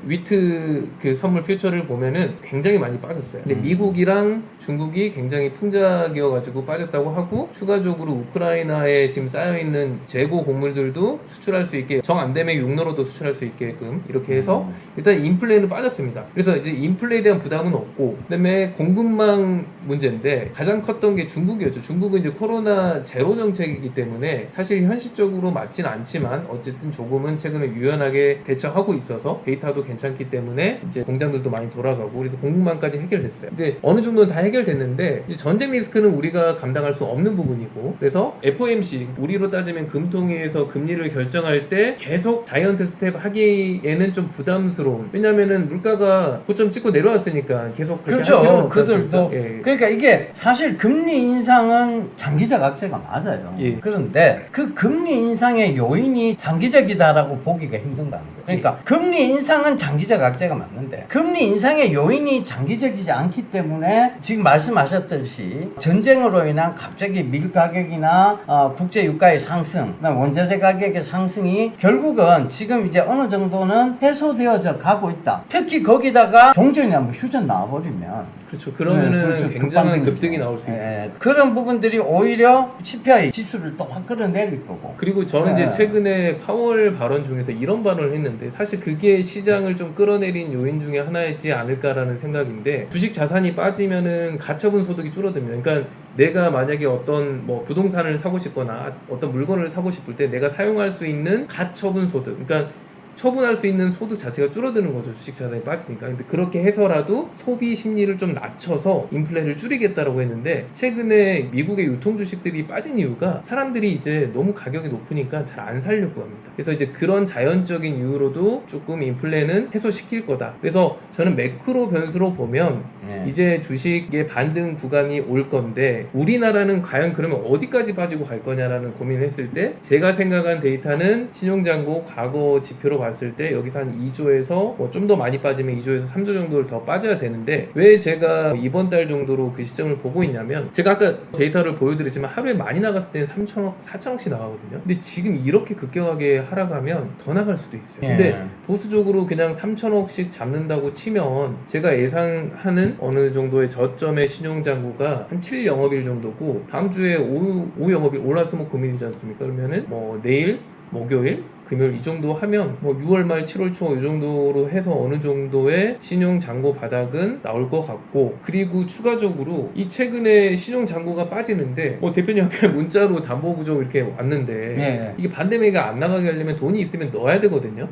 위트 그 선물 퓨처를 보면은 굉장히 많이 빠졌어요. 근데 미국이랑 중국이 굉장히 풍작이어가지고 빠졌다고 하고, 추가적으로 우크라이나에 지금 쌓여있는 재고 곡물들도 수출할 수 있게, 정 안 되면 육로로도 수출할 수 있게끔 이렇게 해서 일단 인플레는 빠졌습니다. 그래서 이제 인플레에 대한 부담은 없고, 그다음에 공급망 문제인데 가장 컸던 게 중국이었죠. 중국은 이제 코로나 제로 정책이기 때문에 사실 현실적으로 맞진 않지만 어쨌든 조금은 최근에 유연하게 대처하고 있어서 데이터도 괜찮기 때문에 이제 공장들도 많이 돌아가고, 그래서 공급망까지 해결됐어요. 근데 어느 정도는 다 해결됐는데 이제 전쟁 리스크는 우리가 감당할 수 없는 부분이고, 그래서 FOMC, 우리로 따지면 금통위에서 금리를 결정할 때 계속 자이언트 스텝 하기에는 좀 부담스러운, 왜냐면은 물가가 고점 찍고 내려왔으니까 계속 그렇게 할 필요는 그렇죠. 없지 않습니까? 그들도. 예. 그러니까 이게 사실 금리 인상은 장기적 악재가 맞아요. 예. 그런데 그 금리 인상의 요인이 장기적이다라고 보기가 힘든다는 거예요. 그러니까 금리 인상은 장기적 악재가 맞는데 금리 인상의 요인이 장기적이지 않기 때문에 지금 말씀하셨듯이 전쟁으로 인한 갑자기 밀 가격이나 국제 유가의 상승, 원자재 가격의 상승이 결국은 지금 이제 어느 정도는 해소되어져 가고 있다. 특히 거기다가 종전이나 뭐 휴전 나와버리면 그렇죠. 그러면은 그렇죠. 굉장한 급반등이죠. 급등이 나올 수 있어요. 그런 부분들이 오히려 CPI 지수를 또 확 끌어내릴 거고. 그리고 저는 이제 최근에 파월 발언 중에서 이런 발언을 했는데, 사실 그게 시장을 좀 끌어내린 요인 중에 하나이지 않을까라는 생각인데, 주식 자산이 빠지면은 가처분 소득이 줄어듭니다. 그러니까 내가 만약에 어떤 뭐 부동산을 사고 싶거나 어떤 물건을 사고 싶을 때 내가 사용할 수 있는 가처분 소득, 그러니까 처분할 수 있는 소득 자체가 줄어드는 거죠. 주식 자산이 빠지니까. 근데 그렇게 해서라도 소비 심리를 좀 낮춰서 인플레를 줄이겠다라고 했는데, 최근에 미국의 유통 주식들이 빠진 이유가 사람들이 이제 너무 가격이 높으니까 잘 안 살려고 합니다. 그래서 이제 그런 자연적인 이유로도 조금 인플레는 해소시킬 거다. 그래서 저는 매크로 변수로 보면 이제 주식의 반등 구간이 올 건데, 우리나라는 과연 그러면 어디까지 빠지고 갈 거냐라는 고민을 했을 때, 제가 생각한 데이터는 신용잔고 과거 지표로 봤을 때 여기서 한 2조에서 뭐 좀 더 많이 빠지면 2조에서 3조 정도를 더 빠져야 되는데, 왜 제가 이번 달 정도로 그 시점을 보고 있냐면, 제가 아까 데이터를 보여드렸지만 하루에 많이 나갔을 때는 3천억, 4천억씩 나가거든요. 근데 지금 이렇게 급격하게 하락하면 더 나갈 수도 있어요. 근데 보수적으로 그냥 3천억씩 잡는다고 치면 제가 예상하는 어느 정도의 저점의 신용잔고가 한 7영업일 정도고, 다음 주에 5영업일 올라수목금일이지 않습니까? 그러면은 뭐 내일 목요일 금요일 이 정도 하면 뭐 6월 말 7월 초 이 정도로 해서 어느 정도의 신용 잔고 바닥은 나올 것 같고, 그리고 추가적으로 이 최근에 신용 잔고가 빠지는데 대표님 아까 문자로 담보 부족 이렇게 왔는데 이게 반대매가 안 나가게 하려면 돈이 있으면 넣어야 되거든요.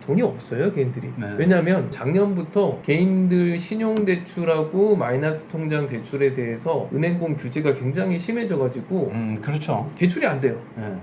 돈이 없어요, 개인들이. 왜냐하면 작년부터 개인들 신용대출하고 마이너스 통장 대출에 대해서 은행권 규제가 굉장히 심해져가지고 그렇죠. 대출이 안 돼요.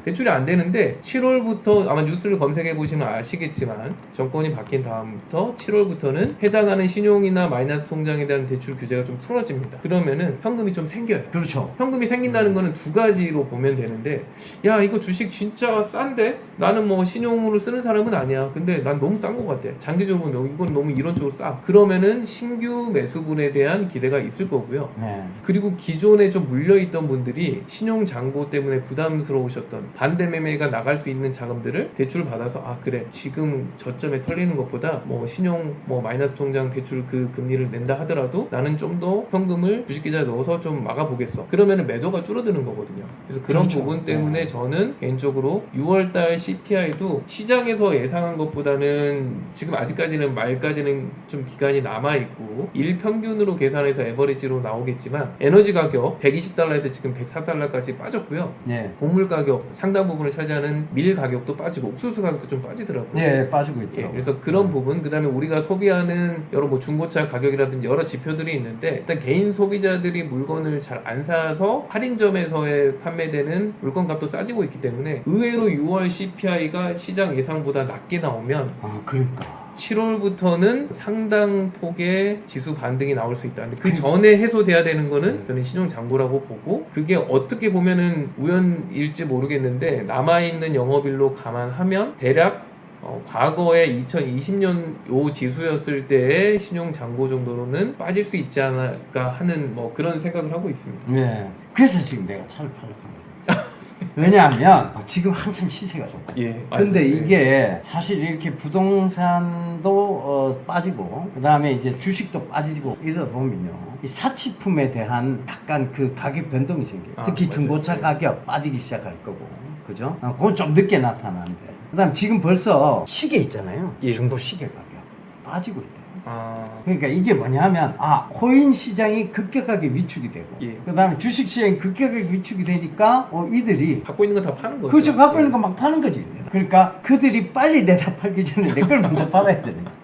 대출이 안 되는데 7월부터 아마 뉴스를 검색해 보시면 아시겠지만, 정권이 바뀐 다음부터 7월부터는 해당하는 신용이나 마이너스 통장에 대한 대출 규제가 좀 풀어집니다. 그러면은 현금이 좀 생겨요. 그렇죠. 현금이 생긴다는 거는 두 가지로 보면 되는데, 야 이거 주식 진짜 싼데? 나는 뭐 신용으로 쓰는 사람은 아니야. 근데 난 너무 싼 것 같아. 장기적으로 이건 너무 이론적으로 싸. 그러면은 신규 매수분에 대한 기대가 있을 거고요. 그리고 기존에 좀 물려있던 분들이 신용 잔고 때문에 부담스러우셨던 반대 매매가 나갈 수 있는 자금들을 대출을 받아서, 아 그래 지금 저점에 털리는 것보다 뭐 신용 뭐 마이너스 통장 대출 그 금리를 낸다 하더라도 나는 좀 더 현금을 주식계좌에 넣어서 좀 막아보겠어. 그러면은 매도가 줄어드는 거거든요. 그래서 그런 그렇죠. 부분 때문에 저는 개인적으로 6월달 CPI도 시장에서 예상한 것보다는 지금 아직까지는 말까지는 좀 기간이 남아있고 일평균으로 계산해서 에버리지로 나오겠지만, 에너지 가격 120달러에서 지금 104달러까지 빠졌고요. 곡물 가격 상당 부분을 차지하는 밀 가격도 빠지고, 옥수수 가격도 좀 빠지더라고요. 예, 빠지고 예, 있더라고요. 그래서 그런 부분, 그 다음에 우리가 소비하는 여러 뭐 중고차 가격이라든지 여러 지표들이 있는데, 일단 개인 소비자들이 물건을 잘 안 사서 할인점에서의 판매되는 물건값도 싸지고 있기 때문에 의외로 6월 CPI가 시장 예상보다 낮게 나오면 아, 그러니까. 7월부터는 상당 폭의 지수 반등이 나올 수 있다. 근데 그 전에 해소돼야 되는 거는 저는 신용 장고라고 보고, 그게 어떻게 보면은 우연일지 모르겠는데 남아있는 영업일로 감안하면 대략 과거에 2020년 요 지수였을 때의 신용 잔고 정도로는 빠질 수 있지 않을까 하는 뭐 그런 생각을 하고 있습니다. 예. 그래서 지금 내가 차를 팔려고 합니다. 왜냐하면 지금 한참 시세가 좋고. 예. 근데 맞습니다. 이게 사실 이렇게 부동산도 빠지고 그다음에 이제 주식도 빠지고 이러다 보면요. 이 사치품에 대한 약간 그 가격 변동이 생겨요. 특히 맞아요. 중고차 가격 빠지기 시작할 거고. 그죠? 그건 좀 늦게 나타나는데. 그다음 지금 벌써 시계 있잖아요. 예. 중고 시계 가격 빠지고 있대요. 그러니까 이게 뭐냐면 코인 시장이 급격하게 위축이 되고 예. 그다음에 주식 시장이 급격하게 위축이 되니까 이들이 갖고 있는 거 다 파는 거죠. 그렇죠. 갖고 있는 거 막 파는 거지. 그러니까 그들이 빨리 내다 팔기 전에 내 걸 먼저 팔아야 되는 거야.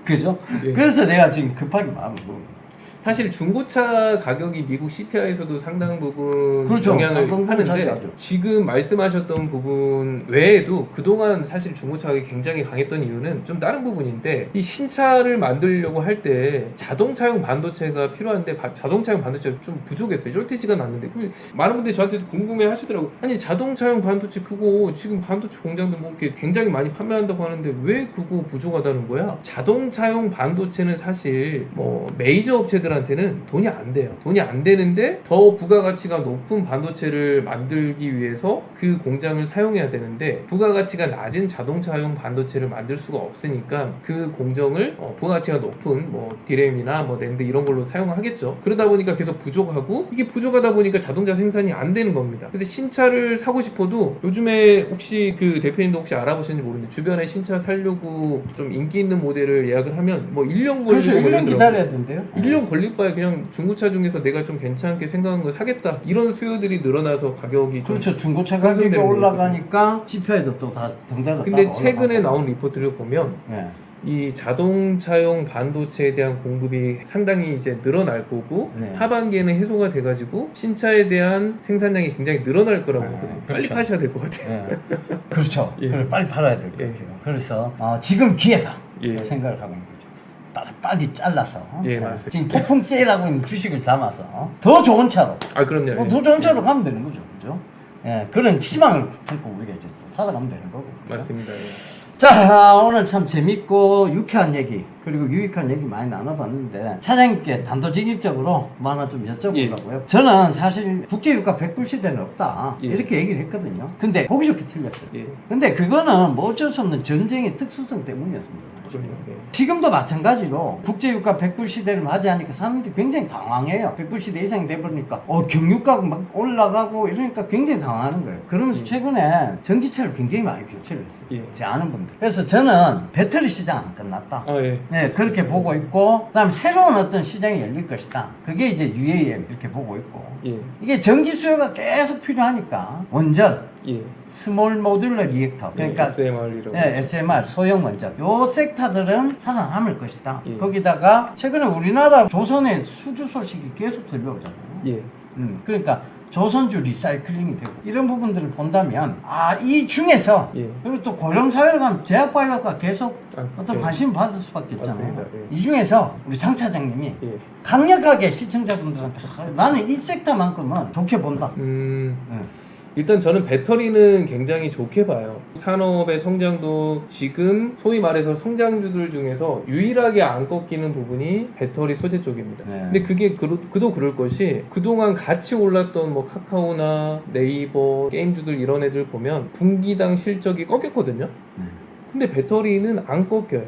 그죠? 예. 그래서 내가 지금 급하게 마음을 먹은 거야. 사실 중고차 가격이 미국 CPI에서도 상당 부분 그렇죠. 영향을 상당 부분 하는데, 차지하죠. 지금 말씀하셨던 부분 외에도 그동안 사실 중고차 가격이 굉장히 강했던 이유는 좀 다른 부분인데, 이 신차를 만들려고 할 때 자동차용 반도체가 필요한데 자동차용 반도체가 좀 부족했어요. 쫄티지가 났는데 많은 분들이 저한테도 궁금해 하시더라고요. 아니 자동차용 반도체 그거 지금 반도체 공장도 뭐 이렇게 굉장히 많이 판매한다고 하는데 왜 그거 부족하다는 거야? 자동차용 반도체는 사실 뭐 메이저 업체들한테는 돈이 안 돼요. 돈이 안 되는데 더 부가가치가 높은 반도체를 만들기 위해서 그 공장을 사용해야 되는데, 부가가치가 낮은 자동차용 반도체를 만들 수가 없으니까 그 공정을 부가가치가 높은 뭐 디램이나 뭐 낸드 이런 걸로 사용하겠죠. 그러다 보니까 계속 부족하고, 이게 부족하다 보니까 자동차 생산이 안 되는 겁니다. 그래서 신차를 사고 싶어도 요즘에 혹시 그 대표님도 혹시 알아보셨는지 모르는데 주변에 신차 사려고 좀 인기 있는 모델을 예약을 하면 뭐 1년 걸리고 그렇죠. 1년 그러더라고요. 기다려야 된대요. 1년 걸릴 바에 그냥 중고차 중에서 내가 좀 괜찮게 생각한 걸 사겠다, 이런 수요들이 늘어나서 가격이 좀. 그렇죠. 중고차 가격이 형성되는 올라가니까 CPI도 또 다 덩달아 근데 최근에 나온 리포트를 보면 예. 이 자동차용 반도체에 대한 공급이 상당히 이제 늘어날 거고, 네. 하반기에는 해소가 돼가지고 신차에 대한 생산량이 굉장히 늘어날 거라고 네, 보거든요. 그렇죠. 빨리 파셔야 될 것 같아요. 예. 그렇죠. 예. 그걸 빨리 팔아야 될 것 예. 같아요. 그래서 지금 기회다 예. 생각을 하고 있는 거죠. 빨리 잘라서 예, 맞습니다. 지금 폭풍 세일하고 있는 주식을 담아서 더 좋은 차로 그럼요. 더 좋은 차로 가면 되는 거죠. 그죠? 예, 그런 희망을 품고 우리가 이제 또 살아가면 되는 거고. 그죠? 맞습니다. 예. 자, 오늘 참 재밌고 유쾌한 얘기 그리고 유익한 얘기 많이 나눠봤는데, 사장님께 단도직입적으로 뭐 하나 좀 여쭤보려고요. 저는 사실 국제유가 100불 시대는 없다 예. 이렇게 얘기를 했거든요. 근데 보기 좋게 틀렸어요. 예. 근데 그거는 뭐 어쩔 수 없는 전쟁의 특수성 때문이었습니다. 그럼요. 예. 지금도 마찬가지로 국제유가 100불 시대를 맞이하니까 사람들이 굉장히 당황해요. 100불 시대 이상이 돼버리니까 경유가가 막 올라가고 이러니까 굉장히 당황하는 거예요. 그러면서 최근에 전기차를 굉장히 많이 교체를 했어요. 예. 제 아는 분들. 그래서 저는 배터리 시장 안 끝났다. 예. 네, 그렇게 보고 있고, 그다음 새로운 어떤 시장이 열릴 것이다. 그게 이제 UAM 이렇게 보고 있고, 예. 이게 전기 수요가 계속 필요하니까 원전, 예. 스몰 모듈러 리액터, 그러니까 SMR이라고. 네, SMR 소형 원전, 요 섹터들은 살아남을 것이다. 예. 거기다가 최근에 우리나라 조선의 수주 소식이 계속 들려오잖아요. 예. 그러니까 조선주 리사이클링이 되고 이런 부분들을 본다면 이 중에서 예. 그리고 또 고령사회를 가면 제약바이오가 계속 어떤 예. 관심을 받을 수밖에 없잖아요. 맞습니다. 예. 이 중에서 우리 장 차장님이 예. 강력하게 시청자분들한테 나는 이 섹터만큼은 좋게 본다. 일단 저는 배터리는 굉장히 좋게 봐요. 산업의 성장도 지금 소위 말해서 성장주들 중에서 유일하게 안 꺾이는 부분이 배터리 소재 쪽입니다. 네. 근데 그게 그도 그럴 것이, 그동안 같이 올랐던 뭐 카카오나 네이버 게임주들 이런 애들 보면 분기당 실적이 꺾였거든요. 근데 배터리는 안 꺾여요.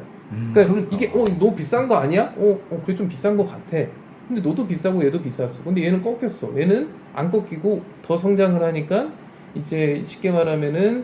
그러니까 이게 너 비싼 거 아니야? 그래 좀 비싼 거 같아. 근데 너도 비싸고 얘도 비쌌어. 근데 얘는 꺾였어. 얘는 안 꺾이고 더 성장을 하니까 이제 쉽게 말하면은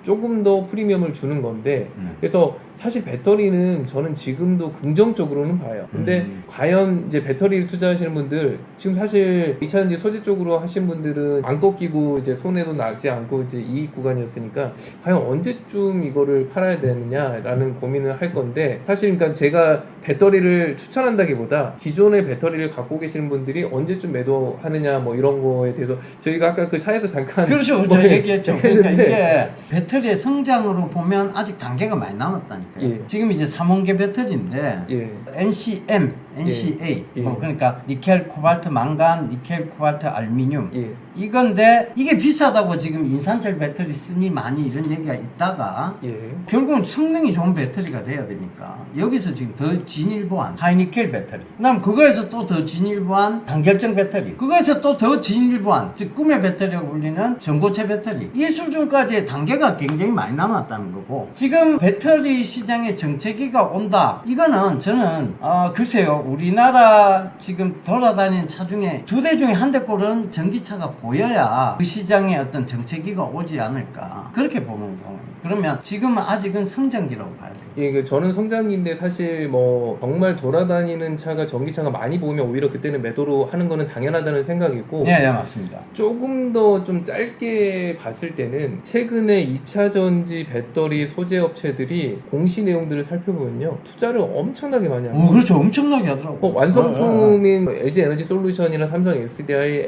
조금 더 프리미엄을 주는 건데, 그래서 사실 배터리는 저는 지금도 긍정적으로는 봐요. 근데 과연 이제 배터리를 투자하시는 분들 지금 사실 2차전지 소재 쪽으로 하신 분들은 안 꺾이고 이제 손해도 나지 않고 이제 이익 구간이었으니까 과연 언제쯤 이거를 팔아야 되느냐라는 고민을 할 건데 사실 그러니까 제가 배터리를 추천한다기보다 기존의 배터리를 갖고 계시는 분들이 언제쯤 매도하느냐 뭐 이런 거에 대해서 저희가 아까 그 차에서 잠깐 그렇죠. 뭐 그렇죠. 얘기했죠. 그러니까 했는데 이게 배터리의 성장으로 보면 아직 단계가 많이 남았다니까요. 예. 지금 이제 3원계 배터리인데 예. NCM, NCA 예. 그러니까 니켈, 코발트, 망간, 니켈, 코발트, 알루미늄 예. 이건데 이게 비싸다고 지금 인산철 배터리 쓰니 많이 이런 얘기가 있다가 예. 결국은 성능이 좋은 배터리가 돼야 되니까 여기서 지금 더 진일보한 하이니켈 배터리 그다음 그거에서 또 더 진일보한 단결정 배터리 그거에서 또 더 진일보한 즉 꿈의 배터리라고 불리는 전고체 배터리 이 수준까지의 단계가 굉장히 많이 남았다는 거고 지금 배터리 시장에 정체기가 온다 이거는 저는 글쎄요 우리나라 지금 돌아다니는 차 중에 2대 중에 1대꼴은 전기차가 보여야 그 시장에 어떤 정체기가 오지 않을까 그렇게 보는 상황입니다. 그러면 지금은 아직은 성장기라고 봐야 돼요. 예, 그 저는 성장기인데 사실 뭐 정말 돌아다니는 차가 전기차가 많이 보이면 오히려 그때는 매도로 하는 거는 당연하다는 생각이고 네, 네 맞습니다. 조금 더 좀 짧게 봤을 때는 최근에 2차 전지 배터리 소재 업체들이 공시 내용들을 살펴보면요 투자를 엄청나게 많이 합니다. 그렇죠. 엄청나게 하더라고. 완성품인 LG 에너지 솔루션이나 삼성 SDI,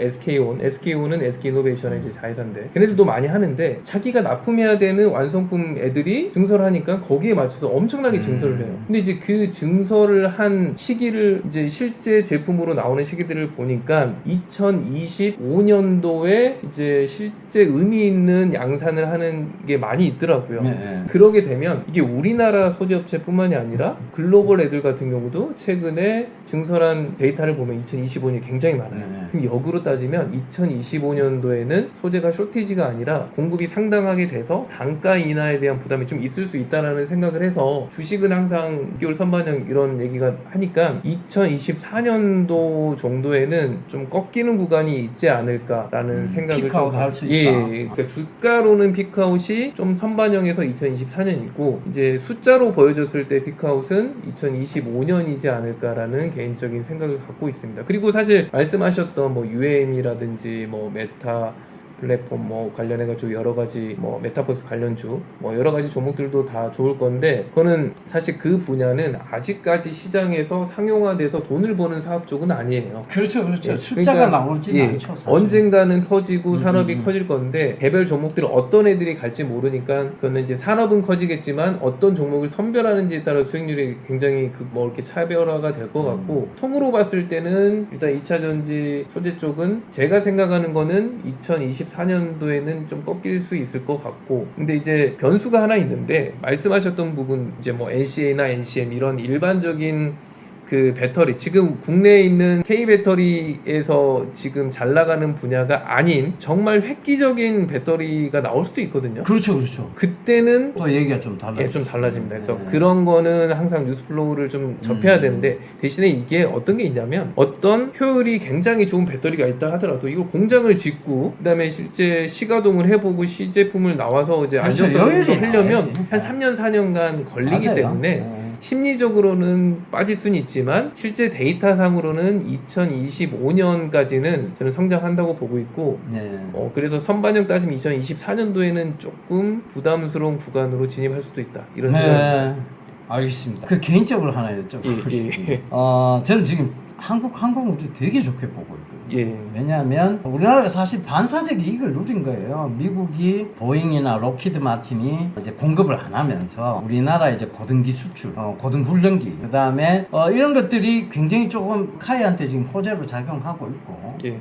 SK온은 SK이노베이션의 이제 자회사인데 걔네들도 많이 하는데 자기가 납품해야 되는 완성품 애들이 증설을 하니까 거기에 맞춰서 엄청나게 증설을 해요. 근데 이제 그 증설을 한 시기를 이제 실제 제품으로 나오는 시기들을 보니까 2025년도에 이제 실제 의미 있는 양산을 하는 게 많이 있더라고요. 네. 그러게 되면 이게 우리나라 소재업체뿐만이 아니라 글로벌 애들 같은 경우도 최근에 증설한 데이터를 보면 2025년이 굉장히 많아요. 네. 그럼 역으로 따지면 2025년도에는 소재가 쇼티지가 아니라 공급이 상당하게 돼서 단가 인하에 대한 부담이 좀 있을 수 있다라는 생각을 해서 주식은 항상 6개월 선반영 이런 얘기가 하니까 2024년도 정도에는 좀 꺾이는 구간이 있지 않을까라는 생각을 피크아웃 좀 할 수 있다. 예, 그러니까 주가로는 피크아웃이 좀 선반영해서 2024년이고 이제 숫자로 보여줬을 때 피크아웃은 2025년이지 않을까라는 개인적인 생각을 갖고 있습니다. 그리고 사실 말씀하셨던 뭐 UAM이라든지 뭐 메타 플랫폼 뭐 관련해가지고 여러 가지 뭐 메타버스 관련주 뭐 여러 가지 종목들도 다 좋을 건데 그거는 사실 그 분야는 아직까지 시장에서 상용화돼서 돈을 버는 사업 쪽은 아니에요. 그렇죠. 예, 숫자가 그러니까, 나오지는 예, 않죠. 사실. 언젠가는 터지고 산업이 커질 건데 개별 종목들은 어떤 애들이 갈지 모르니까 그거는 이제 산업은 커지겠지만 어떤 종목을 선별하는지에 따라 수익률이 굉장히 뭐 이렇게 차별화가 될 것 같고 통으로 봤을 때는 일단 2차전지 소재 쪽은 제가 생각하는 거는 2024년도에는 좀 꺾일 수 있을 것 같고 근데 이제 변수가 하나 있는데 말씀하셨던 부분 이제 뭐 NCA나 NCM 이런 일반적인 그 배터리 지금 국내에 있는 K배터리에서 지금 잘 나가는 분야가 아닌 정말 획기적인 배터리가 나올 수도 있거든요. 그렇죠. 그때는 또 얘기가 좀 달라요. 예, 좀 달라집니다. 그래서 네. 그런 거는 항상 뉴스플로우를 좀 접해야 되는데 대신에 이게 어떤 게 있냐면 어떤 효율이 굉장히 좋은 배터리가 있다 하더라도 이걸 공장을 짓고 그다음에 실제 시가동을 해보고 시제품을 나와서 이제 그렇죠. 안정적으로 여유를 하려면 나와야지. 한 3년 4년간 걸리기 맞아요. 때문에 네. 심리적으로는 빠질 수는 있지만 실제 데이터상으로는 2025년까지는 저는 성장한다고 보고 있고 네. 그래서 선반영 따지면 2024년도에는 조금 부담스러운 구간으로 진입할 수도 있다 이런 생각입니다. 알겠습니다. 그 개인적으로 하나 여쭤보고 예. 저는 지금 한국 항공우주 되게 좋게 보고 있거든요. 예. 왜냐하면 우리나라가 사실 반사적 이익을 누린 거예요. 미국이 보잉이나 록히드 마틴이 이제 공급을 안 하면서 우리나라 이제 고등기 수출, 고등훈련기, 그 다음에 이런 것들이 굉장히 조금 카이한테 지금 호재로 작용하고 있고. 예.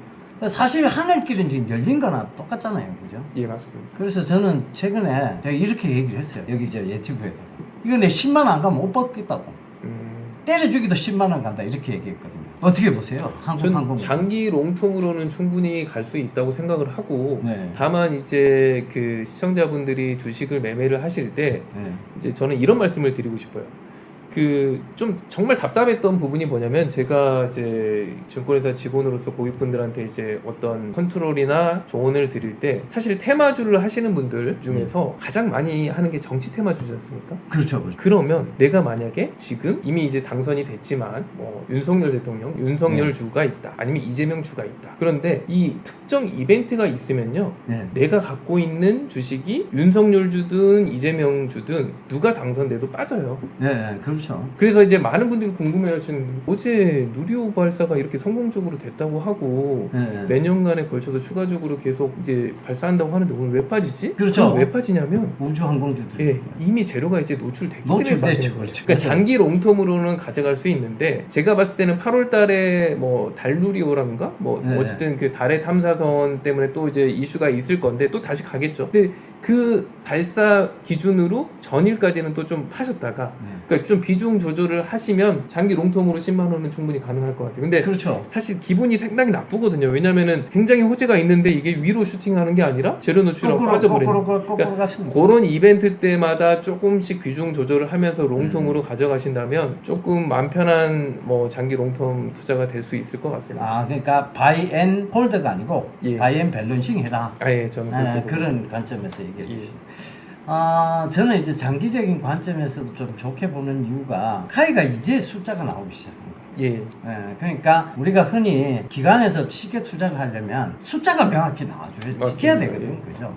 사실 하늘길은 지금 열린 거나 똑같잖아요, 그죠? 예, 맞습니다. 그래서 저는 최근에 제가 이렇게 얘기를 했어요. 여기 이제 예티브에다가 이거 내 10만 원 안 가면 못 받겠다고. 때려주기도 10만 원 간다 이렇게 얘기했거든요. 어떻게 보세요? 한국 항공 장기 롱통으로는 충분히 갈 수 있다고 생각을 하고 네. 다만 이제 그 시청자분들이 주식을 매매를 하실 때 네. 이제 저는 이런 말씀을 드리고 싶어요. 좀 정말 답답했던 부분이 뭐냐면 제가 이제 증권회사 직원으로서 고객분들한테 이제 어떤 컨트롤이나 조언을 드릴 때 사실 테마주를 하시는 분들 중에서 가장 많이 하는 게 정치 테마주지 않습니까? 그렇죠, 그렇죠. 그러면 내가 만약에 지금 이미 이제 당선이 됐지만 뭐 윤석열 대통령, 윤석열 주가 있다. 아니면 이재명 주가 있다. 그런데 이 특정 이벤트가 있으면요. 네. 내가 갖고 있는 주식이 윤석열 주든 이재명 주든 누가 당선돼도 빠져요. 네, 그렇죠. 그래서 이제 많은 분들이 궁금해하시는 어제 누리호 발사가 이렇게 성공적으로 됐다고 하고 네. 몇 년간에 걸쳐서 추가적으로 계속 이제 발사한다고 하는데 오늘 왜 빠지지? 그렇죠. 그럼 왜 빠지냐면 우주항공주들. 예, 이미 재료가 이제 노출됐기 때문에 빠지는 노출됐죠, 거예요. 그렇죠. 그러니까 장기 롱텀으로는 가져갈 수 있는데 제가 봤을 때는 8월달에 뭐 달누리호라든가 뭐 네. 어쨌든 그 달의 탐사선 때문에 또 이제 이슈가 있을 건데 또 다시 가겠죠. 근데 그 발사 기준으로 전일까지는 또 좀 파셨다가 네. 그러니까 좀 비중 조절을 하시면 장기 롱텀으로 10만 원은 충분히 가능할 것 같아요. 근데 그렇죠. 사실 기분이 상당히 나쁘거든요. 왜냐면은 굉장히 호재가 있는데 이게 위로 슈팅하는 게 아니라 재료 노출하고 빠져버리는. 거꾸로 가십니다. 그런 이벤트 때마다 조금씩 비중 조절을 하면서 롱텀으로 가져가신다면 조금 마음 편한 뭐 장기 롱텀 투자가 될 수 있을 것 같습니다. 아, 그러니까 바이 앤 홀드가 아니고 예. 바이 앤 밸런싱 해라. 아예 저는 그렇게 보고 그런 관점에서 얘기해 예. 주시죠. 저는 이제 장기적인 관점에서도 좀 좋게 보는 이유가 카이가 이제 숫자가 나오기 시작한 거예요. 예. 그러니까 우리가 흔히 기관에서 쉽게 투자를 하려면 숫자가 명확히 나와줘야 맞습니다. 지켜야 되거든, 그죠?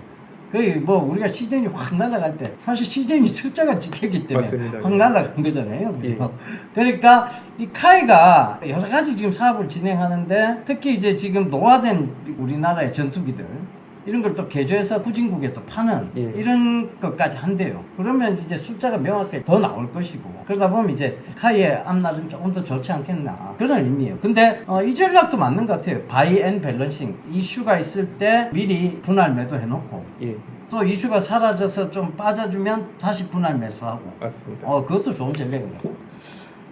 거의 뭐 우리가 시즌이 확 날아갈 때 사실 시즌이 숫자가 지키기 때문에 맞습니다. 확 날아간 거잖아요. 그죠? 예. 그러니까 이 카이가 여러 가지 지금 사업을 진행하는데 특히 이제 지금 노화된 우리나라의 전투기들 이런 걸 또 개조해서 후진국에 또 파는 예. 이런 것까지 한대요. 그러면 이제 숫자가 명확하게 더 나올 것이고 그러다 보면 이제 카이의 앞날은 조금 더 좋지 않겠나 그런 의미예요. 근데 이 전략도 맞는 것 같아요. 바이 앤 밸런싱 이슈가 있을 때 미리 분할 매도 해놓고 예. 또 이슈가 사라져서 좀 빠져주면 다시 분할 매수하고 맞습니다. 그것도 좋은 전략인 것 같습니다.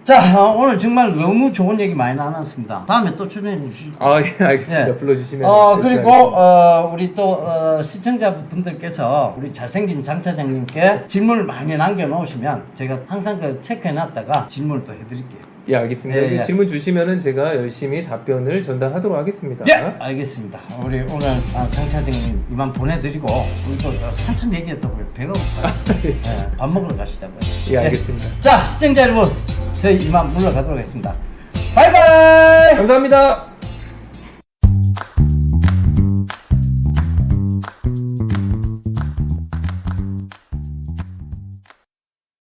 자, 오늘 정말 너무 좋은 얘기 많이 나눴습니다. 다음에 또 출연해 주시죠. 아, 예, 알겠습니다. 예. 불러주시면. 열심히 그리고 하겠습니다. 우리 또 시청자분들께서 우리 잘생긴 장 차장님께 질문을 많이 남겨놓으시면 제가 항상 그 체크해놨다가 질문을 또 해드릴게요. 예, 알겠습니다. 예, 여기 예. 질문 주시면은 제가 열심히 답변을 전달하도록 하겠습니다. 예, 알겠습니다. 우리 오늘 장 차장님 이만 보내드리고 우리 또 한참 얘기했다고 배가 고파요. 예, 밥 먹으러 가시자고요. 예, 알겠습니다. 자, 시청자 여러분, 저희 이만 물러가도록 하겠습니다. 바이바이! 감사합니다.